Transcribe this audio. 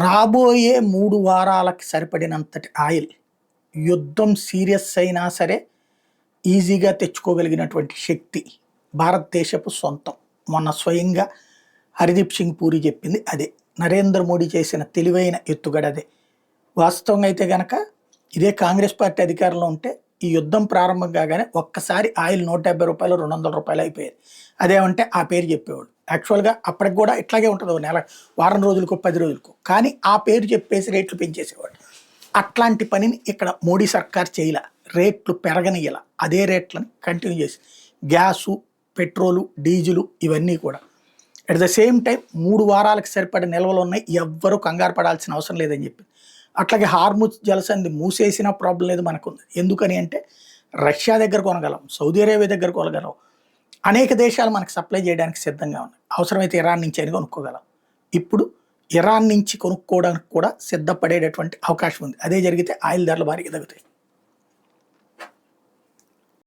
రాబోయే 3 వారాలకి సరిపడినంతటి ఆయిల్ యుద్ధం సీరియస్ అయినా సరే ఈజీగా తెచ్చుకోగలిగినటువంటి శక్తి భారతదేశపు సొంతం. మొన్న స్వయంగా హర్దీప్ సింగ్ పూరి చెప్పింది అదే. నరేంద్ర మోడీ చేసిన తెలివైన ఎత్తుగడ అదే. వాస్తవంగా అయితే గనక ఇదే కాంగ్రెస్ పార్టీ అధికారంలో ఉంటే ఈ యుద్ధం ప్రారంభం కాగానే ఒక్కసారి ఆయిల్ రూ. 150 200 అయిపోయేది. అదేమంటే ఆ పేరు చెప్పేవాడు. యాక్చువల్గా అప్పటికి కూడా ఇట్లాగే ఉంటుంది, నెల వారం రోజులకో 10 రోజులకో. కానీ ఆ పేరు చెప్పేసి రేట్లు పెంచేసేవాడు. అట్లాంటి పనిని ఇక్కడ మోడీ సర్కార్ చేయలే. రేట్లు పెరగనియ్యాల, అదే రేట్లను కంటిన్యూ చేసి గ్యాసు, పెట్రోలు, డీజిలు ఇవన్నీ కూడా అట్ ద సేమ్ టైం 3 వారాలకు సరిపడే నిల్వలు ఉన్నాయి, ఎవ్వరూ కంగారు పడాల్సిన అవసరం లేదని చెప్పి. అట్లాగే హార్ముజ్ జలసంధి మూసేసినా ప్రాబ్లం లేదు మనకుంది. ఎందుకని అంటే రష్యా దగ్గర కొనగలం, సౌదీ అరేబియా దగ్గర కొనగలం, అనేక దేశాలు మనకు సప్లై చేయడానికి సిద్ధంగా ఉన్నాయి. అవసరమైతే ఇరాన్ నుంచి అయినా కొనుక్కోగలం. ఇప్పుడు ఇరాన్ నుంచి కొనుక్కోవడానికి కూడా సిద్ధపడేటటువంటి అవకాశం ఉంది. అదే జరిగితే ఆయిల్ ధరలు భారీగా తగ్గుతాయి.